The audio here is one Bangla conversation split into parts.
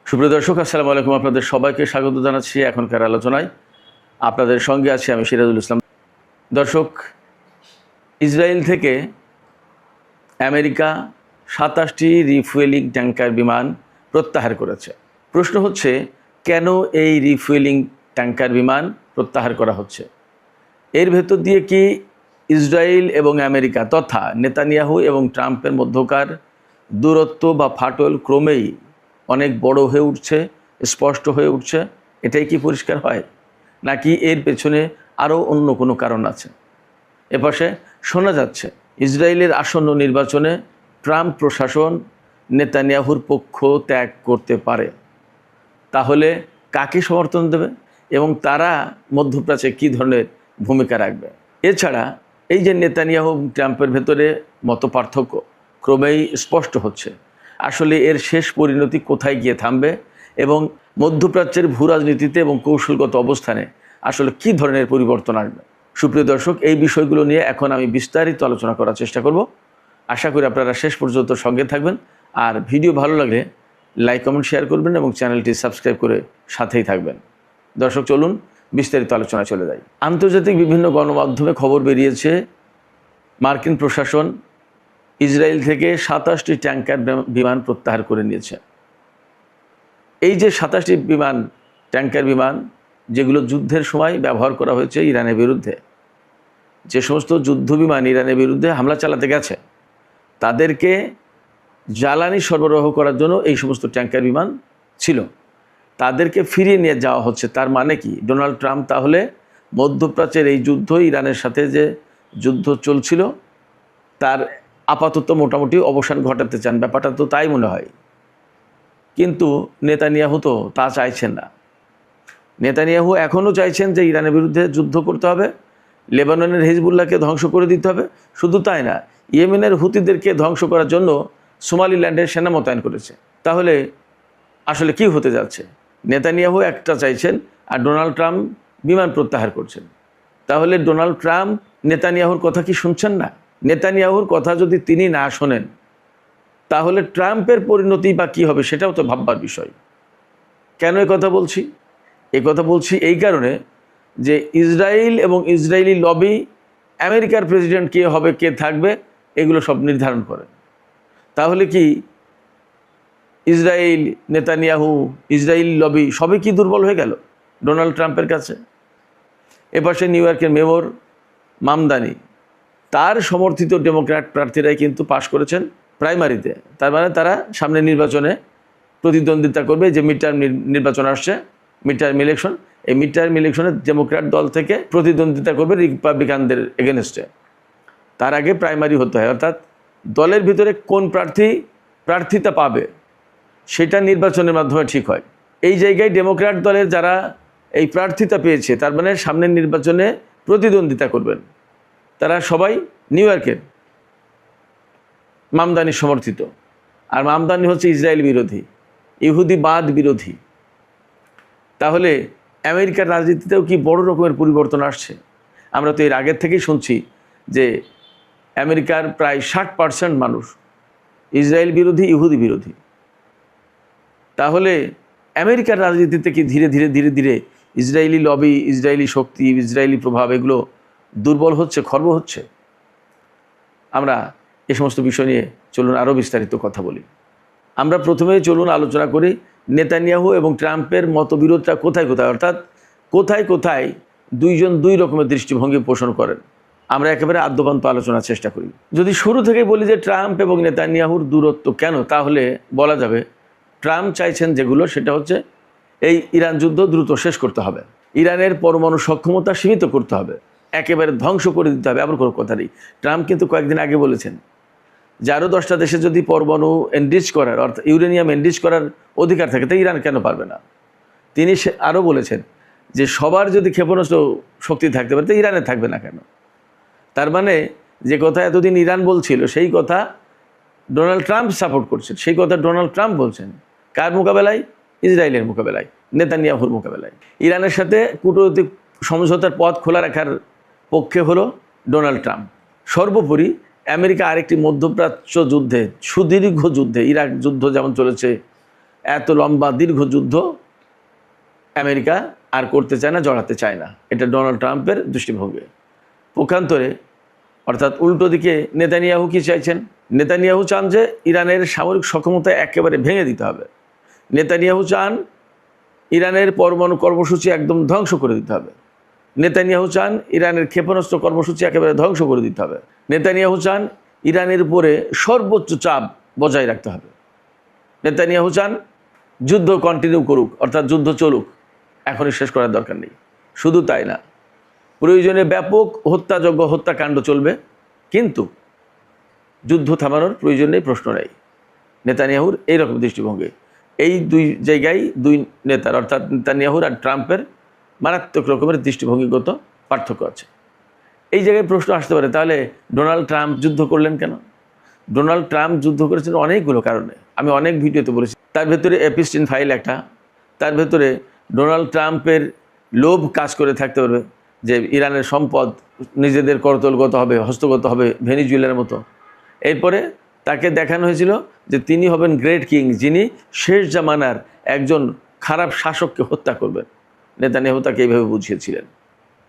সুপ্রিয় দর্শক, আসসালামু আলাইকুম। আপনাদের সবাইকে স্বাগত জানাচ্ছি এখনকার আলোচনায়। আপনাদের সঙ্গে আছি আমি সিরাজুল ইসলাম। দর্শক, ইসরায়েল থেকে আমেরিকা ২৭টি রিফুয়েলিং ট্যাঙ্কার বিমান প্রত্যাহার করেছে। প্রশ্ন হচ্ছে, কেন এই রিফুয়েলিং ট্যাঙ্কার বিমান প্রত্যাহার করা হচ্ছে? এর ভেতর দিয়ে কি ইসরায়েল এবং আমেরিকা তথা নেতানিয়াহু এবং ট্রাম্পের মধ্যকার দূরত্ব বা ফাটল ক্রমেই অনেক বড় হয়ে উঠছে, স্পষ্ট হয়ে উঠছে? এটাই কি পরিষ্কার হয়, নাকি এর পেছনে আরও অন্য কোনো কারণ আছে? এপাশে শোনা যাচ্ছে ইসরায়েলের আসন্ন নির্বাচনে ট্রাম্প প্রশাসন নেতানিয়াহুর পক্ষ ত্যাগ করতে পারে। তাহলে কাকে সমর্থন দেবে এবং তারা মধ্যপ্রাচ্যে কী ধরনের ভূমিকা রাখবে? এছাড়া এই যে নেতানিয়াহু ট্রাম্পের ভেতরে মতপার্থক্য ক্রমেই স্পষ্ট হচ্ছে, আসলে এর শেষ পরিণতি কোথায় গিয়ে থামবে এবং মধ্যপ্রাচ্যের ভূ রাজনীতিতে এবং কৌশলগত অবস্থানে আসলে কী ধরনের পরিবর্তন আসবে? সুপ্রিয় দর্শক, এই বিষয়গুলো নিয়ে এখন আমি বিস্তারিত আলোচনা করার চেষ্টা করব। আশা করি আপনারা শেষ পর্যন্ত সঙ্গে থাকবেন। আর ভিডিও ভালো লাগলে লাইক, কমেন্ট, শেয়ার করবেন এবং চ্যানেলটি সাবস্ক্রাইব করে সাথেই থাকবেন। দর্শক, চলুন বিস্তারিত আলোচনায় চলে যাই। আন্তর্জাতিক বিভিন্ন গণমাধ্যমে খবর বেরিয়েছে, মার্কিন প্রশাসন ইসরায়েল থেকে ২৭টি ট্যাঙ্কার বিমান প্রত্যাহার করে নিয়েছে। এই যে ২৭টি ট্যাঙ্কার বিমান যেগুলো যুদ্ধের সময় ব্যবহার করা হয়েছে ইরানের বিরুদ্ধে, যে সমস্ত যুদ্ধ বিমান ইরানের বিরুদ্ধে হামলা চালাতে গেছে তাদেরকে জ্বালানি সরবরাহ করার জন্য এই সমস্ত ট্যাঙ্কার বিমান ছিল, তাদেরকে ফিরিয়ে নিয়ে যাওয়া হচ্ছে। তার মানে কি, ডোনাল্ড ট্রাম্প তাহলে মধ্যপ্রাচ্যের এই যুদ্ধ, ইরানের সাথে যে যুদ্ধ চলছিল তার আপাতত মোটামুটি অবসান ঘটাতে চান। ব্যাপারটা তো তাই মনে হয়, কিন্তু নেতানিয়াহু তো তা চাইছেন না। নেতানিয়াহু এখনও চাইছেন যে ইরানের বিরুদ্ধে যুদ্ধ করতে হবে, লেবাননের হিজবুল্লাহকে ধ্বংস করে দিতে হবে। শুধু তাই না, ইয়েমেনের হুতিদেরকে ধ্বংস করার জন্য সোমালিল্যান্ডের সেনা মোতায়েন করেছে। তাহলে আসলে কি হতে যাচ্ছে? নেতানিয়াহু একটা চাইছেন আর ডোনাল্ড ট্রাম্প বিমান প্রত্যাহার করছেন। তাহলে ডোনাল্ড ট্রাম্প নেতানিয়াহুর কথা কি শুনছেন না? নেতানিয়াহুর কথা যদি তিনি না শোনেন তাহলে ট্রাম্পের পরিণতি বা কী হবে সেটাও তো ভাববার বিষয়। কেন কথা বলছি? কথা বলছি এই কারণে যে ইসরায়েল এবং ইসরায়েলি লবি আমেরিকার প্রেসিডেন্ট কে হবে, কে থাকবে, এগুলো সব নির্ধারণ করে। তাহলে কি ইসরায়েল, নেতানিয়াহু, ইসরায়েলি লবি সবই কি দুর্বল হয়ে গেল ডোনাল্ড ট্রাম্পের কাছে? এপাশে নিউ ইয়র্কের মেয়র মামদানি, তার সমর্থিত ডেমোক্র্যাট প্রার্থীরাই কিন্তু পাশ করেছেন প্রাইমারিতে। তার মানে তারা সামনে নির্বাচনে প্রতিদ্বন্দ্বিতা করবে। যে মিড টার্ম নির্বাচন আসছে, মিড টার্ম ইলেকশন, এই মিড টার্ম ইলেকশনে ডেমোক্র্যাট দল থেকে প্রতিদ্বন্দ্বিতা করবে রিপাবলিকানদের এগেনস্টে। তার আগে প্রাইমারি হতে হয়, অর্থাৎ দলের ভিতরে কোন প্রার্থিতা পাবে সেটা নির্বাচনের মাধ্যমে ঠিক হয়। এই জায়গায় ডেমোক্র্যাট দলের যারা এই প্রার্থিতা পেয়েছে, তার মানে সামনের নির্বাচনে প্রতিদ্বন্দ্বিতা করবেন, তারা সবাই নিউ ইয়র্কের মামদানি সমর্থিত। আর মামদানি হচ্ছে ইসরায়েল বিরোধী, ইহুদিবাদ বিরোধী। তাহলে আমেরিকার রাজনীতিতেও কি বড় রকমের পরিবর্তন আসছে? আমরা তো এর আগের থেকেই শুনছি যে আমেরিকার প্রায় 60% মানুষ ইসরায়েল বিরোধী, ইহুদি বিরোধী। তাহলে আমেরিকার রাজনীতিতে কি ধীরে ধীরে ধীরে ধীরে ইসরায়েলি লবি, ইসরায়েলি শক্তি, ইসরায়েলি প্রভাব এগুলো দুর্বল হচ্ছে, খর্ব হচ্ছে? আমরা এ সমস্ত বিষয় নিয়ে চলুন আরও বিস্তারিত কথা বলি। আমরা প্রথমেই চলুন আলোচনা করি নেতানিয়াহু এবং ট্রাম্পের মতবিরোধটা কোথায় কোথায়, অর্থাৎ কোথায় কোথায় দুইজন দুই রকমের দৃষ্টিভঙ্গি পোষণ করেন। আমরা একেবারে আদ্যপান্ত আলোচনার চেষ্টা করি। যদি শুরু থেকে বলি যে ট্রাম্প এবং নেতানিয়াহুর দূরত্ব কেন, তাহলে বলা যাবে ট্রাম্প চাইছেন যেগুলো, সেটা হচ্ছে এই ইরান যুদ্ধ দ্রুত শেষ করতে হবে, ইরানের পরমাণু সক্ষমতা সীমিত করতে হবে, একেবারে ধ্বংস করে দিতে হবে। এমন কোনো কথা নেই। ট্রাম্প কিন্তু কয়েকদিন আগে বলেছেন যে আরও 10টা দেশে যদি পরমাণু এনরিচ করার, অর্থাৎ ইউরেনিয়াম এনরিচ করার অধিকার থাকে, তো ইরান কেন পারবে না? তিনি আরও বলেছেন যে সবার যদি ক্ষেপণাস্ত্র শক্তি থাকতে পারে, তো ইরানে থাকবে না কেন? তার মানে যে কথা এতদিন ইরান বলছিল সেই কথা ডোনাল্ড ট্রাম্প সাপোর্ট করছেন, সেই কথা ডোনাল্ড ট্রাম্প বলছেন। কার মোকাবেলায়? ইসরায়েলের মোকাবেলায়, নেতানিয়াহুর মোকাবেলায়। ইরানের সাথে কূটনৈতিক সমঝোতার পথ খোলা রাখার পক্ষে হলো ডোনাল্ড ট্রাম্প। সর্বোপরি আমেরিকা আরেকটি মধ্যপ্রাচ্য যুদ্ধে, সুদীর্ঘ যুদ্ধে, ইরাক যুদ্ধ যেমন চলেছে, এত লম্বা দীর্ঘ যুদ্ধ আমেরিকা আর করতে চায় না, জড়াতে চায় না। এটা ডোনাল্ড ট্রাম্পের দৃষ্টিভঙ্গি। পক্ষান্তরে অর্থাৎ উল্টো দিকে নেতানিয়াহু কি চাইছেন? নেতানিয়াহু চান যে ইরানের সামরিক সক্ষমতা একেবারে ভেঙে দিতে হবে। নেতানিয়াহু চান ইরানের পরমাণু কর্মসূচি একদম ধ্বংস করে দিতে হবে। নেতানিয়াহু চান ইরানের ক্ষেপণাস্ত্র কর্মসূচি একেবারে ধ্বংস করে দিতে হবে। নেতানিয়াহু চান ইরানের উপরে সর্বোচ্চ চাপ বজায় রাখতে হবে। নেতানিয়াহু চান যুদ্ধ কন্টিনিউ করুক, অর্থাৎ যুদ্ধ চলুক, এখনই শেষ করার দরকার নেই। শুধু তাই না, প্রয়োজনে ব্যাপক হত্যাযজ্ঞ হত্যাকাণ্ড চলবে, কিন্তু যুদ্ধ থামানোর প্রয়োজন নেই, প্রশ্ন নেই। নেতানিয়াহুর এইরকম দৃষ্টিভঙ্গি। এই দুই জায়গায় দুই নেতার অর্থাৎ নেতানিয়াহুর আর ট্রাম্পের মারাত্মক রকমের দৃষ্টিভঙ্গিগত পার্থক্য আছে। এই জায়গায় প্রশ্ন আসতে পারে, তাহলে ডোনাল্ড ট্রাম্প যুদ্ধ করলেন কেন? ডোনাল্ড ট্রাম্প যুদ্ধ করেছেন অনেকগুলো কারণে, আমি অনেক ভিডিওতে বলেছি। তার ভেতরে এপিস্টিন ফাইল একটা, তার ভেতরে ডোনাল্ড ট্রাম্পের লোভ কাজ করে থাকতে পারবে যে ইরানের সম্পদ নিজেদের করতলগত হবে, হস্তগত হবে ভেনিজুয়েলার মতো। এরপরে তাকে দেখানো হয়েছিল যে তিনি হবেন গ্রেট কিং, যিনি শেষ জামানার একজন খারাপ শাসককে হত্যা করবেন। নেতানিয়াহু তাকে এইভাবে বুঝিয়েছিলেন।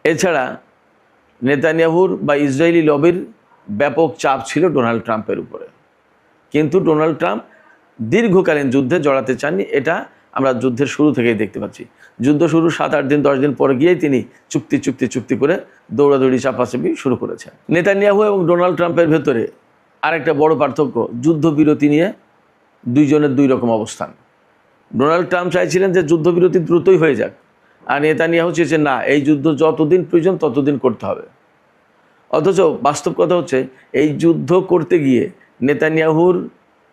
এছাড়া নেতানিয়াহুর বা ইসরায়েলি লবির ব্যাপক চাপ ছিল ডোনাল্ড ট্রাম্পের উপরে, কিন্তু ডোনাল্ড ট্রাম্প দীর্ঘকালীন যুদ্ধে জড়াতে চাননি। এটা আমরা যুদ্ধের শুরু থেকেই দেখতে পাচ্ছি। যুদ্ধ শুরু 7-8 দিন 10 দিন পরে গিয়েই তিনি চুক্তি করে দৌড়াদৌড়ি চাপাচাপি শুরু করেছেন। নেতানিয়াহু এবং ডোনাল্ড ট্রাম্পের ভেতরে আরেকটা বড় পার্থক্য, যুদ্ধবিরতি নিয়ে দুইজনের দুই রকম অবস্থান। ডোনাল্ড ট্রাম্প চাইছিলেন যে যুদ্ধবিরতি দ্রুতই হয়ে যাক, আর নেতানিয়াহু চেয়েছেন না, এই যুদ্ধ যতদিন প্রয়োজন ততদিন করতে হবে। অথচ বাস্তব কথা হচ্ছে, এই যুদ্ধ করতে গিয়ে নেতানিয়াহুর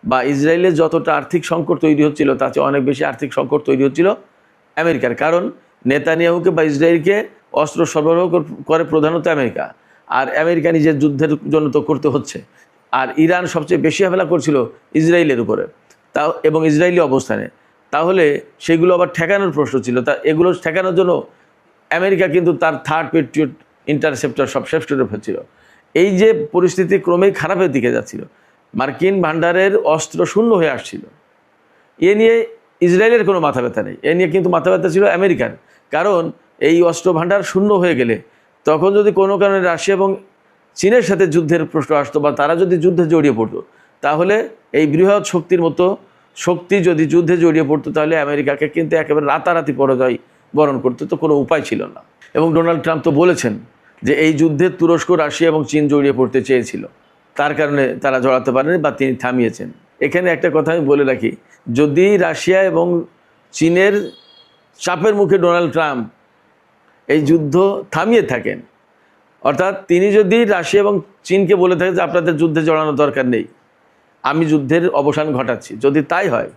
বা ইসরায়েলের যতটা আর্থিক সংকট তৈরি হচ্ছিল, তার চেয়ে অনেক বেশি আর্থিক সংকট তৈরি হচ্ছিল আমেরিকার। কারণ নেতানিয়াহুকে বা ইসরায়েলকে অস্ত্র সরবরাহ করে প্রধানত আমেরিকা, আর আমেরিকা নিজের যুদ্ধের জন্য তো করতে হচ্ছে। আর ইরান সবচেয়ে বেশি হামলা করছিল ইসরায়েলের উপরে, তাও এবং ইসরায়েলি অবস্থানে। তাহলে সেগুলো আবার ঠেকানোর প্রশ্ন ছিল। এগুলো ঠেকানোর জন্য আমেরিকা কিন্তু তার থার্ড পেট্রিয়ট ইন্টারসেপ্টর সব শেষ করে ফেলছিল। এই যে পরিস্থিতি ক্রমেই খারাপের দিকে যাচ্ছিল, মার্কিন ভান্ডারের অস্ত্র শূন্য হয়ে আসছিল, এ নিয়ে ইসরায়েলের কোনো মাথা ব্যথা নেই। এ নিয়ে কিন্তু মাথা ব্যথা ছিল আমেরিকার। কারণ এই অস্ত্র ভান্ডার শূন্য হয়ে গেলে তখন যদি কোনো কারণে রাশিয়া এবং চীনের সাথে যুদ্ধের প্রশ্ন আসতো, বা তারা যদি যুদ্ধে জড়িয়ে পড়তো, তাহলে এই বৃহৎ শক্তির মতো শক্তি যদি যুদ্ধে জড়িয়ে পড়তো, তাহলে আমেরিকাকে কিন্তু একেবারে রাতারাতি পরাজয় বরণ করতে তো কোনো উপায় ছিল না। এবং ডোনাল্ড ট্রাম্প তো বলেছেন যে এই যুদ্ধে তুরস্ক, রাশিয়া এবং চীন জড়িয়ে পড়তে চেয়েছিল, তার কারণে তারা জড়াতে পারেনি বা তিনি থামিয়েছেন। এখানে একটা কথা আমি বলে রাখি, যদি রাশিয়া এবং চীনের চাপের মুখে ডোনাল্ড ট্রাম্প এই যুদ্ধ থামিয়ে থাকেন, অর্থাৎ তিনি যদি রাশিয়া এবং চীনকে বলে থাকেন যে আপনাদের যুদ্ধে জড়ানোর দরকার নেই, আমি যুদ্ধের অবসান ঘটাচ্ছি, যদি তাই হয়,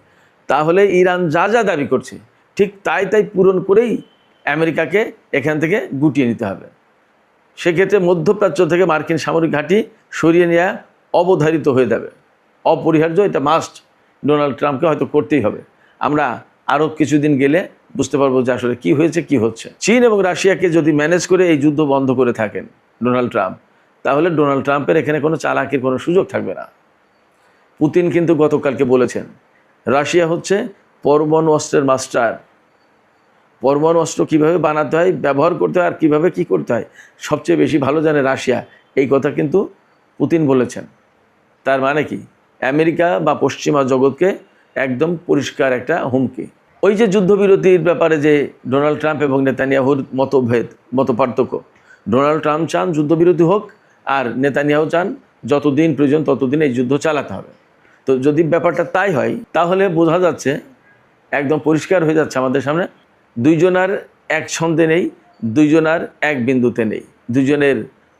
তাহলে ইরান যা যা দাবি করছে ঠিক তাই পূরণ করেই আমেরিকাকে এখান থেকে গুটিয়ে নিতে হবে। সেক্ষেত্রে মধ্যপ্রাচ্য থেকে মার্কিন সামরিক ঘাঁটি সরিয়ে নেওয়া অবধারিত হয়ে যাবে, অপরিহার্য। এটা মাস্ট, ডোনাল্ড ট্রাম্পকে হয়তো করতেই হবে। আমরা আরও কিছুদিন গেলে বুঝতে পারবো যে আসলে কী হয়েছে, কী হচ্ছে। চীন এবং রাশিয়াকে যদি ম্যানেজ করে এই যুদ্ধ বন্ধ করে থাকেন ডোনাল্ড ট্রাম্প, তাহলে ডোনাল্ড ট্রাম্পের এখানে কোনো চালাকির কোনো সুযোগ থাকবে না। পুতিন কিন্তু গতকালকে বলেছেন রাশিয়া হচ্ছে পরমাণু অস্ত্রের মাস্টার। পরমাণু অস্ত্র কীভাবে বানাতে হয়, ব্যবহার করতে হয়, আর কীভাবে কী করতে হয় সবচেয়ে বেশি ভালো জানে রাশিয়া। এই কথা কিন্তু পুতিন বলেছেন। তার মানে কি, আমেরিকা বা পশ্চিমা জগৎকে একদম পরিষ্কার একটা হুমকি। ওই যে যুদ্ধবিরতির ব্যাপারে যে ডোনাল্ড ট্রাম্প এবং নেতানিয়াহুর মতপার্থক্য, ডোনাল্ড ট্রাম্প চান যুদ্ধবিরতি হোক, আর নেতানিয়াহু চান যতদিন প্রয়োজন ততদিন এই যুদ্ধ চালাতে হবে। তো যদি ব্যাপারটা তাই হয়, তাহলে বোঝা যাচ্ছে, একদম পরিষ্কার হয়ে যাচ্ছে আমাদের সামনে, দুইজনার এক ছন্দে নেই, দুইজনার এক বিন্দুতে নেই, দুজনের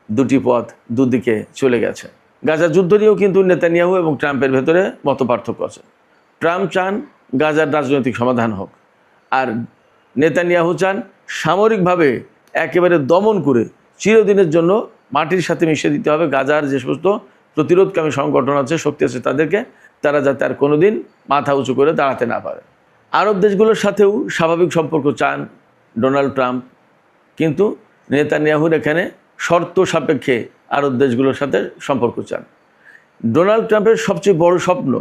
দুটি পথ দুদিকে চলে গেছে। গাজা যুদ্ধ নিয়েও কিন্তু নেতানিয়াহু এবং ট্রাম্পের ভেতরে মতপার্থক্য আছে। ট্রাম্প চান গাজার রাজনৈতিক সমাধান হোক, আর নেতানিয়াহু চান সামরিকভাবে একেবারে দমন করে চিরদিনের জন্য মাটির সাথে মিশিয়ে দিতে হবে গাজার যে সমস্ত প্রতিরোধকামী সংগঠন আছে, শক্তি আছে তাদেরকে, তারা যাতে আর কোনোদিন মাথা উঁচু করে দাঁড়াতে না পারে। আরব দেশগুলোর সাথেও স্বাভাবিক সম্পর্ক চান ডোনাল্ড ট্রাম্প, কিন্তু নেতানিয়াহুর এখানে শর্ত সাপেক্ষে আরব দেশগুলোর সাথে সম্পর্ক চান। ডোনাল্ড ট্রাম্পের সবচেয়ে বড় স্বপ্ন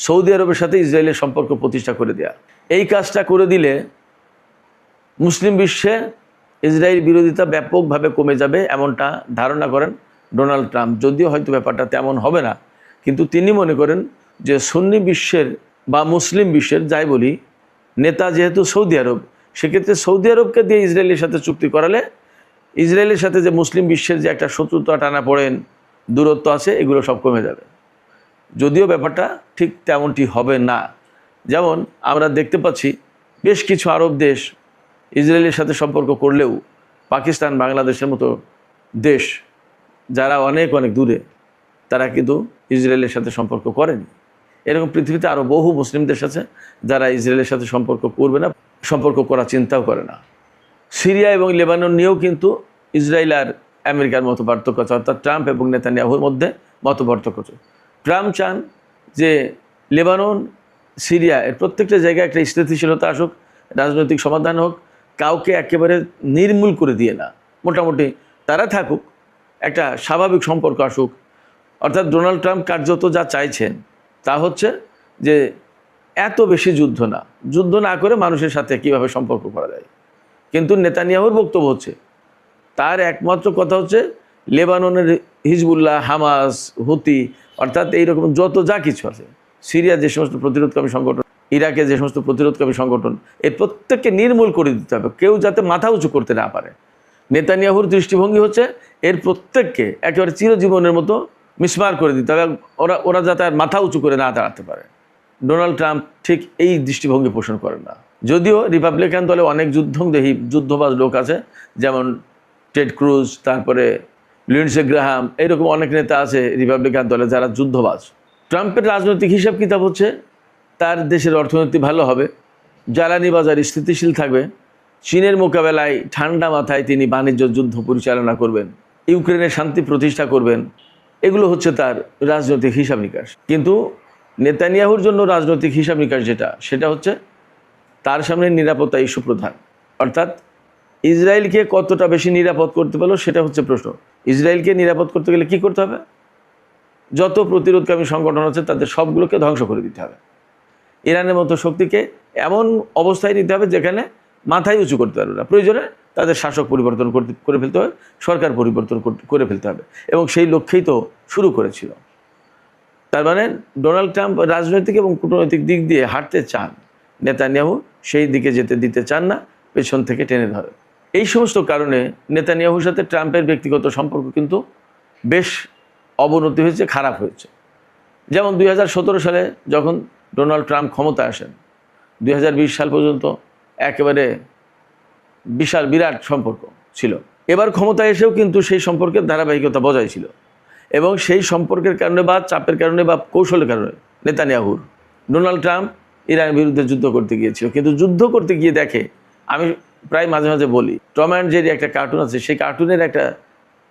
সৌদি আরবের সাথে ইসরায়েলের সম্পর্ক প্রতিষ্ঠা করে দেয়া। এই কাজটা করে দিলে মুসলিম বিশ্বে ইসরায়েল বিরোধিতা ব্যাপকভাবে কমে যাবে এমনটা ধারণা করেন ডোনাল্ড ট্রাম্প। যদিও হয়তো ব্যাপারটা তেমন হবে না, কিন্তু তিনি মনে করেন যে সুন্নি বিশ্বের বা মুসলিম বিশ্বের যাই বলি নেতা যেহেতু সৌদি আরব, সেক্ষেত্রে সৌদি আরবকে দিয়ে ইসরায়েলের সাথে চুক্তি করালে ইসরায়েলের সাথে যে মুসলিম বিশ্বের যে একটা শত্রুতা টানা পড়েন দূরত্ব আছে এগুলো সব কমে যাবে। যদিও ব্যাপারটা ঠিক তেমনটি হবে না। যেমন আমরা দেখতে পাচ্ছি বেশ কিছু আরব দেশ ইসরায়েলের সাথে সম্পর্ক করলেও পাকিস্তান, বাংলাদেশের মতো দেশ যারা অনেক অনেক দূরে, তারা কিন্তু ইসরায়েলের সাথে সম্পর্ক করেনি। এরকম পৃথিবীতে আরও বহু মুসলিম দেশ আছে যারা ইসরায়েলের সাথে সম্পর্ক করবে না, সম্পর্ক করার চিন্তাও করে না। সিরিয়া এবং লেবানন নিয়েও কিন্তু ইসরায়েল আর আমেরিকার মতো পার্থক্য আছে, অর্থাৎ ট্রাম্প এবং নেতানিয়াহুর মধ্যে মত পার্থক্য আছে। ট্রাম্প চান যে লেবানন, সিরিয়া এর প্রত্যেকটা জায়গায় একটা স্থিতিশীলতা আসুক, রাজনৈতিক সমাধান হোক, কাউকে একেবারে নির্মূল করে দিয়ে না, মোটামুটি তারা থাকুক, একটা স্বাভাবিক সম্পর্ক আসুক। অর্থাৎ ডোনাল্ড ট্রাম্প কার্যত যা চাইছেন তা হচ্ছে যে এত বেশি যুদ্ধ না করে মানুষের সাথে কীভাবে সম্পর্ক করা যায়। কিন্তু নেতানিয়াহুর বক্তব্য হচ্ছে, তার একমাত্র কথা হচ্ছে লেবাননের হিজবুল্লাহ, হামাস, হুতি, অর্থাৎ এইরকম যত যা কিছু আছে, সিরিয়ার যে সমস্ত প্রতিরোধকামী সংগঠন, ইরাকে যে সমস্ত প্রতিরোধকামী সংগঠন, এই প্রত্যেককে নির্মূল করে দিতে হবে, কেউ যাতে মাথা উঁচু করতে না পারে। নেতানিয়াহুর দৃষ্টিভঙ্গি হচ্ছে এর প্রত্যেককে একেবারে চিরজীবনের মতো মিসমার করে দিতে হবে, ওরা যাতে আর মাথা উঁচু করে না দাঁড়াতে পারে। ডোনাল্ড ট্রাম্প ঠিক এই দৃষ্টিভঙ্গি পোষণ করেন না। যদিও রিপাবলিকান দলে অনেক যুদ্ধবাজ লোক আছে, যেমন টেড ক্রুজ, তারপরে লিন্ডসে গ্রাহাম, এইরকম অনেক নেতা আছে রিপাবলিকান দলে যারা যুদ্ধবাজ। ট্রাম্পের রাজনৈতিক হিসাব কিতাব হচ্ছে তার দেশের অর্থনীতি ভালো হবে, জ্বালানি বাজার স্থিতিশীল থাকবে, চীনের মোকাবেলায় ঠান্ডা মাথায় তিনি বাণিজ্য যুদ্ধ পরিচালনা করবেন, ইউক্রেনের শান্তি প্রতিষ্ঠা করবেন। এগুলো হচ্ছে তার রাজনৈতিক হিসাব নিকাশ। কিন্তু নেতানিয়াহুর জন্য রাজনৈতিক হিসাব নিকাশ সেটা হচ্ছে তার সামনে নিরাপত্তা ইস্যু প্রধান। অর্থাৎ ইসরায়েলকে কতটা বেশি নিরাপদ করতে পারলো সেটা হচ্ছে প্রশ্ন। ইসরায়েলকে নিরাপদ করতে গেলে কী করতে হবে? যত প্রতিরোধকামী সংগঠন আছে তাদের সবগুলোকে ধ্বংস করে দিতে হবে। ইরানের মতো শক্তিকে এমন অবস্থায় নিতে হবে যেখানে মাথায় উঁচু করতে পারবে না, প্রয়োজনে তাদের শাসক পরিবর্তন করে ফেলতে হবে, সরকার পরিবর্তন করে ফেলতে হবে, এবং সেই লক্ষ্যেই তো শুরু করেছিল। তার মানে ডোনাল্ড ট্রাম্প রাজনৈতিক এবং কূটনৈতিক দিক দিয়ে হাঁটতে চান, নেতানিয়াহু সেই দিকে যেতে দিতে চান না, পেছন থেকে টেনে ধরে। এই সমস্ত কারণে নেতানিয়াহুর সাথে ট্রাম্পের ব্যক্তিগত সম্পর্ক কিন্তু বেশ অবনতি হয়েছে, খারাপ হয়েছে। যেমন 2017 সালে যখন ডোনাল্ড ট্রাম্প ক্ষমতায় আসেন, 2020 সাল পর্যন্ত একেবারে বিরাট সম্পর্ক ছিল। এবার ক্ষমতায় এসেও কিন্তু সেই সম্পর্কের ধারাবাহিকতা বজায় ছিল, এবং সেই সম্পর্কের কারণে বা চাপের কারণে বা কৌশলের কারণে নেতানিয়াহুর ডোনাল্ড ট্রাম্প ইরানের বিরুদ্ধে যুদ্ধ করতে গিয়েছিল। কিন্তু যুদ্ধ করতে গিয়ে দেখে, আমি প্রায় মাঝে মাঝে বলি, টম অ্যান্ড জেরি একটা কার্টুন আছে, সেই কার্টুনের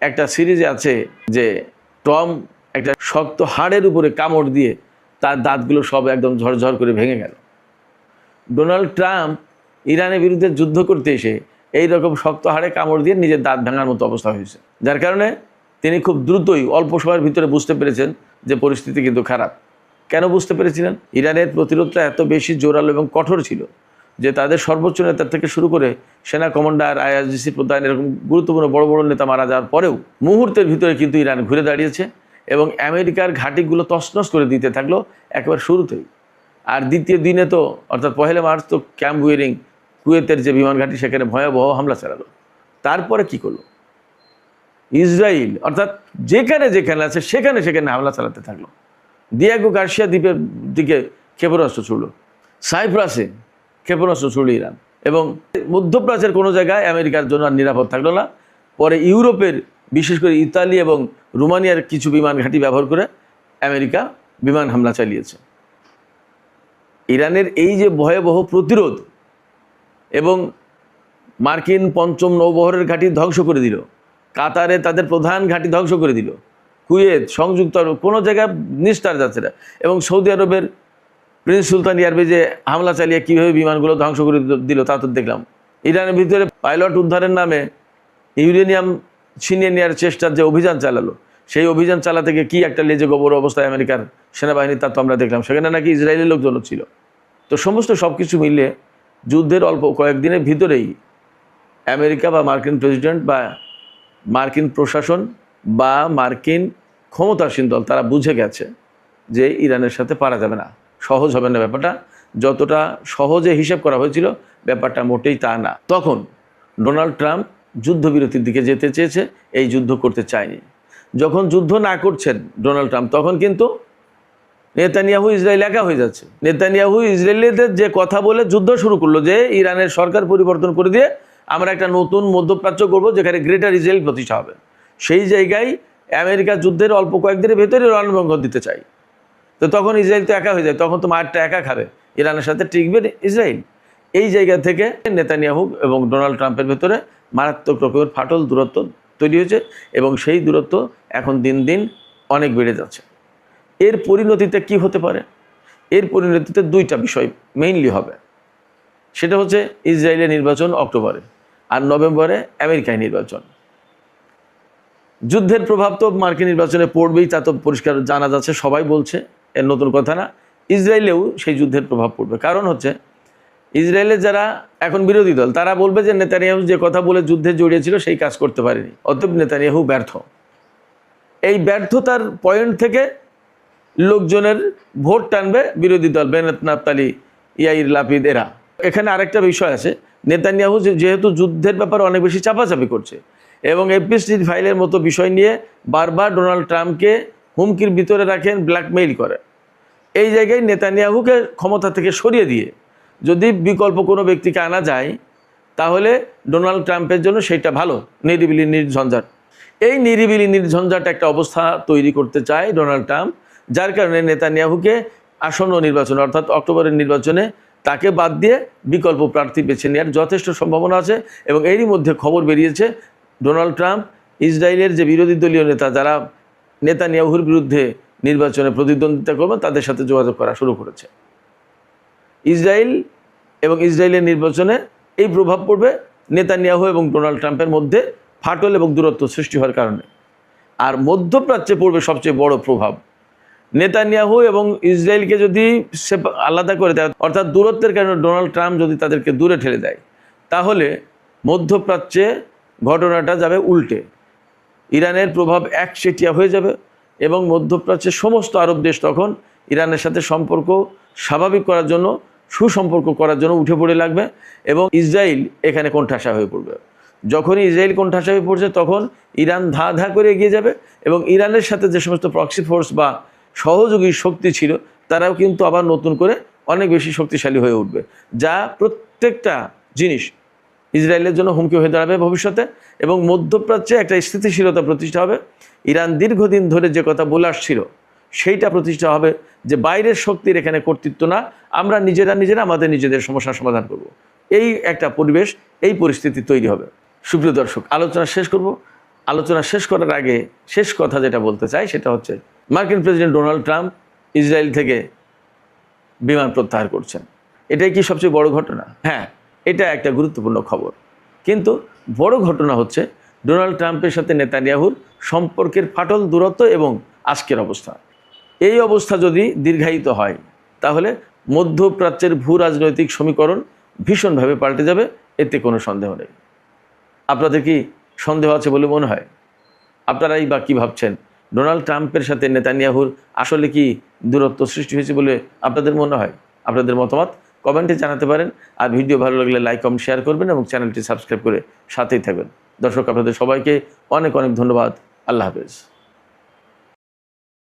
একটা সিরিজে আছে যে টম একটা শক্ত হাড়ের উপরে কামড় দিয়ে তার দাঁতগুলো সব একদম ঝরঝর করে ভেঙে গেল। ডোনাল্ড ট্রাম্প ইরানের বিরুদ্ধে যুদ্ধ করতে এসে এই রকম শক্ত হাড়ে কামড় দিয়ে নিজের দাঁত ভাঙার মতো অবস্থা হয়েছে, যার কারণে তিনি খুব দ্রুতই অল্প সময়ের ভিতরে বুঝতে পেরেছেন যে পরিস্থিতি কিন্তু খারাপ। কেন বুঝতে পেরেছিলেন? ইরানের প্রতিরোধটা এত বেশি জোরালো এবং কঠোর ছিল যে তাদের সর্বোচ্চ নেতার থেকে শুরু করে সেনা কমান্ডার, IRGC প্রধান, এরকম গুরুত্বপূর্ণ বড় বড় নেতা মারা যাওয়ার পরেও মুহূর্তের ভিতরে কিন্তু ইরান ঘুরে দাঁড়িয়েছে এবং আমেরিকার ঘাঁটিগুলো তছনছ করে দিতে থাকলো একেবারে শুরুতেই। আর দ্বিতীয় দিনে তো, অর্থাৎ 1 মার্চ তো ক্যাম্প উইরিং, কুয়েতের যে বিমান ঘাঁটি, সেখানে ভয়াবহ হামলা চালালো। তারপরে কি করলো? ইসরায়েল অর্থাৎ যেখানে আছে সেখানে হামলা চালাতে থাকলো। দিয়েগো গার্সিয়া দ্বীপের দিকে ক্ষেপণাস্ত্র ছুড়ল, সাইপ্রাসে ক্ষেপণাস্ত্র ছুড়ল ইরান, এবং মধ্যপ্রাচ্যের কোনো জায়গায় আমেরিকার জন্য আর নিরাপদ থাকলো না। পরে ইউরোপের, বিশেষ করে ইতালি এবং রোমানিয়ার কিছু বিমান ঘাঁটি ব্যবহার করে আমেরিকা বিমান হামলা চালিয়েছে। ইরানের এই যে ভয়াবহ প্রতিরোধ এবং মার্কিন 5ম নৌবহরের ঘাঁটি ধ্বংস করে দিল, কাতারে তাদের প্রধান ঘাঁটি ধ্বংস করে দিল, কুয়েত, সংযুক্ত আরব, কোনো জায়গায় নিস্তার যাচ্ছে না, এবং সৌদি আরবের প্রিন্স সুলতান এয়ারবেজে হামলা চালিয়ে কীভাবে বিমানগুলো ধ্বংস করে দিল তা তো দেখলাম। ইরানের ভিতরে পাইলট উদ্ধারের নামে ইউরেনিয়াম ছিনিয়ে নেওয়ার চেষ্টার যে অভিযান চালালো, সেই অভিযান চালাতে গিয়ে কী একটা লেজে গোবর অবস্থায় আমেরিকার সেনাবাহিনী, তা তো আমরা দেখলাম। সেখানে নাকি ইসরায়েলের লোকজনও ছিল। তো সমস্ত সব কিছু মিলে যুদ্ধের অল্প কয়েকদিনের ভিতরেই আমেরিকা বা মার্কিন প্রেসিডেন্ট বা মার্কিন প্রশাসন বা মার্কিন ক্ষমতাসীন দল তারা বুঝে গেছে যে ইরানের সাথে পারা যাবে না, সহজ হবে না ব্যাপারটা। যতটা সহজে হিসেব করা হয়েছিল ব্যাপারটা মোটেই তা না। তখন ডোনাল্ড ট্রাম্প যুদ্ধবিরতির দিকে যেতে চেয়েছে, এই যুদ্ধ করতে চায়নি। যখন যুদ্ধ না করছেন ডোনাল্ড ট্রাম্প, তখন কিন্তু নেতানিয়াহু ইসরায়েল একা হয়ে যাচ্ছে। নেতানিয়াহু ইসরায়েলিদের যে কথা বলে যুদ্ধ শুরু করলো যে ইরানের সরকার পরিবর্তন করে দিয়ে আমরা একটা নতুন মধ্যপ্রাচ্য করবো যেখানে গ্রেটার ইসরায়েল প্রতিষ্ঠা হবে। সেই জায়গায় আমেরিকা যুদ্ধের অল্প কয়েকদিনের ভেতরে রণভঙ্গ দিতে চাই। তো তখন ইসরায়েল তো একা হয়ে যায়, তখন তো মারটা একা খাবে, ইরানের সাথে টিকবে ইসরায়েল। এই জায়গা থেকে নেতানিয়াহু এবং ডোনাল্ড ট্রাম্পের ভেতরে মারাত্মক রকমের ফাটল দূরত্ব তৈরি হয়েছে এবং সেই দূরত্ব এখন দিন দিন অনেক বেড়ে যাচ্ছে। এর পরিণতিতে কি হতে পারে? এর পরিণতিতে দুইটা বিষয় মেইনলি হবে। সেটা হচ্ছে ইসরায়েলের নির্বাচন অক্টোবরে, আর নভেম্বরে আমেরিকায় নির্বাচন। যুদ্ধের প্রভাব তো মার্কিন নির্বাচনে পড়বেই, তা তো পরিষ্কার জানা যাচ্ছে, সবাই বলছে, এর নতুন কথা না। ইসরায়েলেও সেই যুদ্ধের প্রভাব পড়বে। কারণ হচ্ছে ইসরায়েলের যারা এখন বিরোধী দল তারা বলবে যে নেতানিয়াহু যে কথা বলে যুদ্ধে জড়িয়েছিল সেই কাজ করতে পারেনি, অতএব নেতানিয়াহু ব্যর্থ। এই ব্যর্থতার পয়েন্ট থেকে লোকজনের ভোট টানবে বিরোধী দল, বেনেত নাফতালি, ইয়াইর লাপিদ এরা। এখানে আরেকটা বিষয় আছে, নেতানিয়াহু যেহেতু যুদ্ধের ব্যাপারে অনেক বেশি চাপাচাপি করছে এবং এপিস্টিল ফাইলের মতো বিষয় নিয়ে বারবার ডোনাল্ড ট্রাম্পকে হুমকির ভিতরে রাখেন, ব্ল্যাকমেইল করে। এই জায়গায় নেতানিয়াহুকে ক্ষমতা থেকে সরিয়ে দিয়ে যদি বিকল্প কোনো ব্যক্তিকে আনা যায় তাহলে ডোনাল্ড ট্রাম্পের জন্য সেইটা ভালো, নিরিবিলি নির্ঝঞ্ঝাট। এই নিরিবিলি নির্ঝঞ্ঝাট একটা অবস্থা তৈরি করতে চায় ডোনাল্ড ট্রাম্প, যার কারণে নেতানিয়াহুকে আসন্ন নির্বাচনে অর্থাৎ অক্টোবরের নির্বাচনে তাকে বাদ দিয়ে বিকল্প প্রার্থী বেছে নেওয়ার যথেষ্ট সম্ভাবনা আছে। এবং এরই মধ্যে খবর বেরিয়েছে ডোনাল্ড ট্রাম্প ইসরায়েলের যে বিরোধী দলীয় নেতা যারা নেতানিয়াহুর বিরুদ্ধে নির্বাচনে প্রতিদ্বন্দ্বিতা করবে তাদের সাথে যোগাযোগ করা শুরু করেছে। ইসরায়েল এবং ইসরায়েলের নির্বাচনে এই প্রভাব পড়বে নেতানিয়াহু এবং ডোনাল্ড ট্রাম্পের মধ্যে ফাটল এবং দূরত্ব সৃষ্টি হওয়ার কারণে। আর মধ্যপ্রাচ্যে পড়বে সবচেয়ে বড় প্রভাব। নেতানিয়াহু এবং ইসরায়েলকে যদি সে আলাদা করে দেয়, অর্থাৎ দূরত্বের কারণে ডোনাল্ড ট্রাম্প যদি তাদেরকে দূরে ঠেলে দেয়, তাহলে মধ্যপ্রাচ্যে ঘটনাটা যাবে উল্টে। ইরানের প্রভাব একচেটিয়া হয়ে যাবে এবং মধ্যপ্রাচ্যের সমস্ত আরব দেশ তখন ইরানের সাথে সম্পর্ক স্বাভাবিক করার জন্য, সুসম্পর্ক করার জন্য উঠে পড়ে লাগবে এবং ইসরায়েল এখানে কোণঠাসা হয়ে পড়বে। যখনই ইসরায়েল কোণঠাসা হয়ে পড়ছে তখন ইরান ধা ধা করে এগিয়ে যাবে এবং ইরানের সাথে যে সমস্ত প্রক্সি ফোর্স বা সহযোগী শক্তি ছিল তারাও কিন্তু আবার নতুন করে অনেক বেশি শক্তিশালী হয়ে উঠবে, যা প্রত্যেকটা জিনিস ইসরায়েলের জন্য হুমকি হয়ে দাঁড়াবে ভবিষ্যতে। এবং মধ্যপ্রাচ্যে একটা স্থিতিশীলতা প্রতিষ্ঠা হবে। ইরান দীর্ঘদিন ধরে যে কথা বলে আসছিল সেইটা প্রতিষ্ঠা হবে যে বাইরের শক্তির এখানে কর্তৃত্ব না, আমরা নিজেরা আমাদের নিজেদের সমস্যার সমাধান করব। এই একটা পরিবেশ, এই পরিস্থিতি তৈরি হবে। সুপ্রিয় দর্শক, আলোচনা শেষ করব। আলোচনা শেষ করার আগে শেষ কথা যেটা বলতে চাই সেটা হচ্ছে মার্কিন প্রেসিডেন্ট ডোনাল্ড ট্রাম্প ইসরায়েল থেকে বিমান প্রত্যাহার করছেন। এটাই কি সবচেয়ে বড় ঘটনা? হ্যাঁ, এটা একটা গুরুত্বপূর্ণ খবর। কিন্তু বড় ঘটনা হচ্ছে ডোনাল্ড ট্রাম্পের সাথে নেতানিয়াহুর সম্পর্কের ফাটল দূরত্ব এবং আজকের অবস্থা। এই অবস্থা যদি দীর্ঘায়িত হয় তাহলে মধ্যপ্রাচ্যের ভূ রাজনৈতিক সমীকরণ ভীষণভাবে পাল্টে যাবে, এতে কোনো সন্দেহ নেই। আপনাদের কি সন্দেহ আছে বলে মনে হয়? আপনারাই বা কী ভাবছেন? ডোনাল্ড ট্রাম্পের সাথে নেতানিয়াহুর আসলে কি দূরত্ব সৃষ্টি হয়েছে বলে আপনাদের মনে হয়? আপনাদের মতামত কমেন্টে জানাতে পারেন। আর ভিডিও ভালো লাগলে লাইক, কমেন্ট, শেয়ার করবেন এবং চ্যানেলটি সাবস্ক্রাইব করে সাথেই থাকবেন। দর্শক, আপনাদের সবাইকে অনেক অনেক ধন্যবাদ। আল্লাহ হাফেজ।